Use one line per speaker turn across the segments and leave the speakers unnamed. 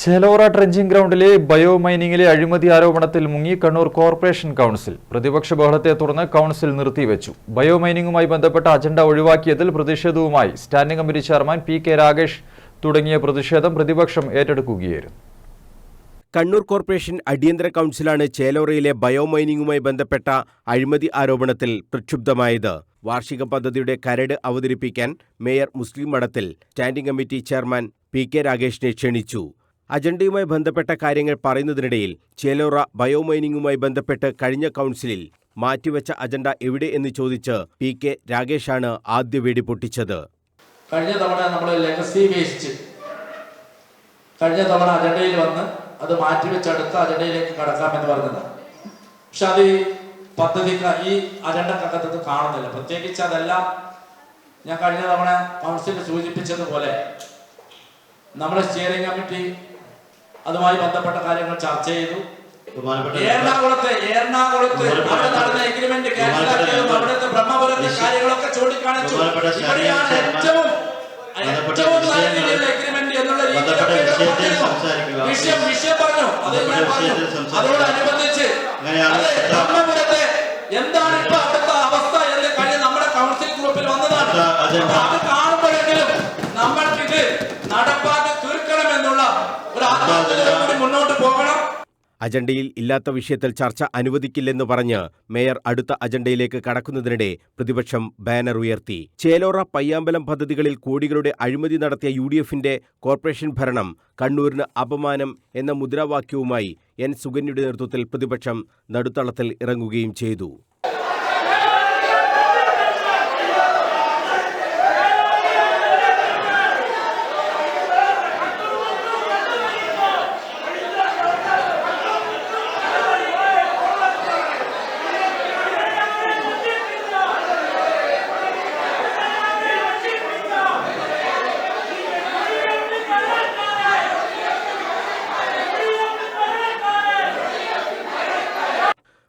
Chelora trenching ഗ്രൗണ്ടിലെ bio മൈനിങ്ങിലെ അഴിമതി ആരോപണത്തിൽ മുങ്ങി കണ്ണൂർ കോർപ്പറേഷൻ കൗൺസിൽ. പ്രതിപക്ഷ ബഹളത്തെ തുടർന്ന് കൗൺസിൽ നിർത്തിവെച്ചു. ബയോ മൈനിങ്ങുമായി ബന്ധപ്പെട്ട അജണ്ട ഒഴിവാക്കിയതിൽ പ്രതിഷേധവുമായി standing committee chairman PK. Ragesh തുടങ്ങിയ പ്രതിഷേധം പ്രതിപക്ഷം ഏറ്റെടുക്കുകയായിരുന്നു.
കണ്ണൂർ കോർപ്പറേഷൻ അടിയന്തര കൗൺസിലാണ് ചേലോറയിലെ ബയോ മൈനിങ്ങുമായി ബന്ധപ്പെട്ട അഴിമതി ആരോപണത്തിൽ പ്രക്ഷുബ്ധമായത്. വാർഷിക പദ്ധതിയുടെ കരട് അവതരിപ്പിക്കാൻ മേയർ മുസ്ലിം മഠത്തിൽ സ്റ്റാൻഡിംഗ് കമ്മിറ്റി ചെയർമാൻ പി.കെ. രാഗേഷിനെ ക്ഷണിച്ചു. അജണ്ടയുമായി ബന്ധപ്പെട്ട കാര്യങ്ങൾ പറയുന്നതിനിടയിൽ ചേലോറ ബയോ മൈനിങ്ങുമായി ബന്ധപ്പെട്ട് കഴിഞ്ഞ കൗൺസിലിൽ മാറ്റിവെച്ച അജണ്ട എവിടെ എന്ന് ചോദിച്ച് പി.കെ. രാഗേഷാണ് ആദ്യ വെടി പൊട്ടിച്ചത്.
കഴിഞ്ഞ തവണ നമ്മൾ ലെഗസി വേസ്റ്റ് കഴിഞ്ഞ തവണ അജണ്ടയിൽ വന്ന് അത് മാറ്റിവെച്ച് അടുത്ത അജണ്ടയിലേക്ക് കടക്കാമെന്ന് പറഞ്ഞതാണ്. പക്ഷെ അത് ഈ പദ്ധതിക്ക് ഈ അജണ്ടക്കകത്ത് കാണുന്നില്ല. പ്രത്യേകിച്ച് അതെല്ലാം ഞാൻ കഴിഞ്ഞ തവണ കൗൺസിലിൽ സൂചിപ്പിച്ചതുപോലെ നമ്മുടെ സ്റ്റിയറിംഗ് കമ്മിറ്റി അതുമായി ബന്ധപ്പെട്ട കാര്യങ്ങൾ ചർച്ച ചെയ്തു. എറണാകുളത്ത് അവിടെ നടന്ന എഗ്രിമെന്റ് ക്യാൻസലാക്കിയതും അവിടുത്തെ ബ്രഹ്മപുരത്തെ കാര്യങ്ങളൊക്കെ ചൂണ്ടിക്കാണിച്ചു. ഇവിടെയാണ് ഏറ്റവും എഗ്രിമെന്റ് എന്നുള്ള വിഷയം പറഞ്ഞു. അതോടനുബന്ധിച്ച് ബ്രഹ്മപുരത്തെ എന്താണ് ഇപ്പൊ അവിടുത്തെ അവസ്ഥ എന്ന് കഴിഞ്ഞ നമ്മുടെ കൗൺസിൽ ഗ്രൂപ്പിൽ വന്നതാണ്. അത് കാണുമ്പോഴെങ്കിലും നമ്മൾക്കിത് നടപ്പാക്കി തീർക്കണമെന്നുള്ള ഒരു ആത്മാർത്ഥതയോടെ കൂടി മുന്നോട്ട് പോകണം.
അജണ്ടയിൽ ഇല്ലാത്ത വിഷയത്തിൽ ചർച്ച അനുവദിക്കില്ലെന്ന് പറഞ്ഞ് മേയർ അടുത്ത അജണ്ടയിലേക്ക് കടക്കുന്നതിനിടെ പ്രതിപക്ഷം ബാനർ ഉയർത്തി. ചേലോറ പയ്യാമ്പലം പദ്ധതികളിൽ കോടികളുടെ അഴിമതി നടത്തിയ യു.ഡി.എഫിന്റെ കോർപ്പറേഷൻ ഭരണം കണ്ണൂരിന് അപമാനം എന്ന മുദ്രാവാക്യവുമായി എൻ. സുകന്യയുടെ നേതൃത്വത്തിൽ പ്രതിപക്ഷം നടുത്തളത്തിൽ ഇറങ്ങുകയും ചെയ്തു.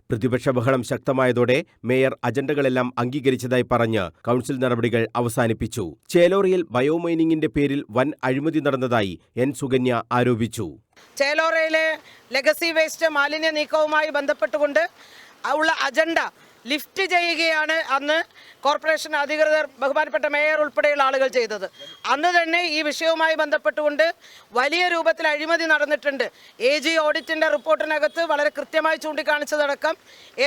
പ്രതിപക്ഷ ബഹളം ശക്തമായതോടെ മേയർ അജണ്ടകളെല്ലാം അംഗീകരിച്ചതായി പറഞ്ഞ് കൗൺസിൽ നടപടികൾ അവസാനിപ്പിച്ചു. ചേലോറയിൽ ബയോമൈനിങ്ങിന്റെ പേരിൽ വൻ അഴിമതി നടന്നതായി എൻ. സുകന്യ ആരോപിച്ചു.
ചേലോറയിലെ ലെഗസി വേസ്റ്റ് മാലിന്യ നീക്കവുമായി ബന്ധപ്പെട്ടുകൊണ്ട് ഉള്ള അജണ്ട ലിഫ്റ്റ് ചെയ്യുകയാണ് അന്ന് കോർപ്പറേഷൻ അധികൃതർ ബഹുമാനപ്പെട്ട മേയർ ഉൾപ്പെടെയുള്ള ആളുകൾ ചെയ്തത്. അന്ന് തന്നെ ഈ വിഷയവുമായി ബന്ധപ്പെട്ടുകൊണ്ട് വലിയ രൂപത്തിൽ അഴിമതി നടന്നിട്ടുണ്ട്. AG ഓഡിറ്റിൻ്റെ റിപ്പോർട്ടിനകത്ത് വളരെ കൃത്യമായി ചൂണ്ടിക്കാണിച്ചതടക്കം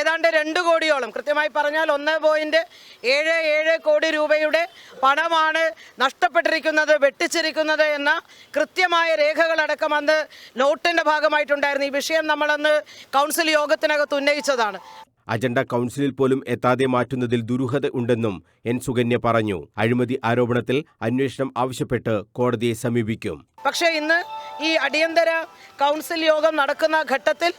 ഏതാണ്ട് 2 കോടിയോളം, കൃത്യമായി പറഞ്ഞാൽ 1.77 കോടി രൂപയുടെ പണമാണ് നഷ്ടപ്പെട്ടിരിക്കുന്നത്, വെട്ടിച്ചിരിക്കുന്നത് എന്ന കൃത്യമായ രേഖകളടക്കം അന്ന് നോട്ടിൻ്റെ ഭാഗമായിട്ടുണ്ടായിരുന്നു. ഈ വിഷയം നമ്മളന്ന് കൗൺസിൽ യോഗത്തിനകത്ത് ഉന്നയിച്ചതാണ്.
അജണ്ട കൗൺസിലിൽ പോലും എത്താതെ മാറ്റുന്നതിൽ ദുരൂഹത ഉണ്ടെന്നും എൻ. സുകന്യ പറഞ്ഞു. അഴിമതി ആരോപണത്തിൽ അന്വേഷണം ആവശ്യപ്പെട്ട് കോടതിയെ സമീപിക്കും.
പക്ഷേ ഇന്ന് ഈ അടിയന്തര കൗൺസിൽ യോഗം നടക്കുന്ന ഘട്ടത്തിൽ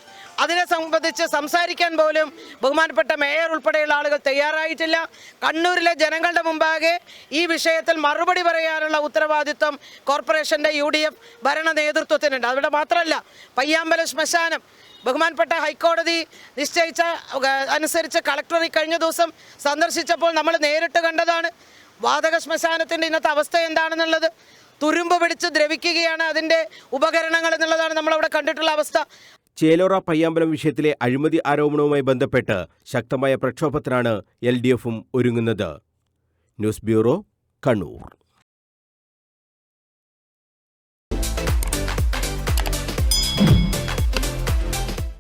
അതിനെ സംബന്ധിച്ച് സംസാരിക്കാൻ പോലും ബഹുമാനപ്പെട്ട മേയർ ഉൾപ്പെടെയുള്ള ആളുകൾ തയ്യാറായിട്ടില്ല. കണ്ണൂരിലെ ജനങ്ങളുടെ മുമ്പാകെ ഈ വിഷയത്തിൽ മറുപടി പറയാനുള്ള ഉത്തരവാദിത്വം കോർപ്പറേഷന്റെ UDF ഭരണ നേതൃത്വത്തിനുണ്ട്. അവിടെ മാത്രമല്ല, പയ്യാമ്പലം ശ്മശാനം ബഹുമാനപ്പെട്ട ഹൈക്കോടതി നിശ്ചയിച്ച അനുസരിച്ച് കളക്ടർ കഴിഞ്ഞ ദിവസം സന്ദർശിച്ചപ്പോൾ നമ്മൾ നേരിട്ട് കണ്ടതാണ്. വാതക ശ്മശാനത്തിൻ്റെ ഇന്നത്തെ അവസ്ഥ എന്താണെന്നുള്ളത്. തുരുമ്പ് പിടിച്ച് ദ്രവിക്കുകയാണ് അതിൻ്റെ ഉപകരണങ്ങൾ എന്നുള്ളതാണ് നമ്മളവിടെ കണ്ടിട്ടുള്ള അവസ്ഥ.
ചേലോറ പയ്യാമ്പലം വിഷയത്തിലെ അഴിമതി ആരോപണവുമായി ബന്ധപ്പെട്ട് ശക്തമായ പ്രക്ഷോഭത്തിനാണ് LDF ഒരുങ്ങുന്നത്. News bureau, Kannur.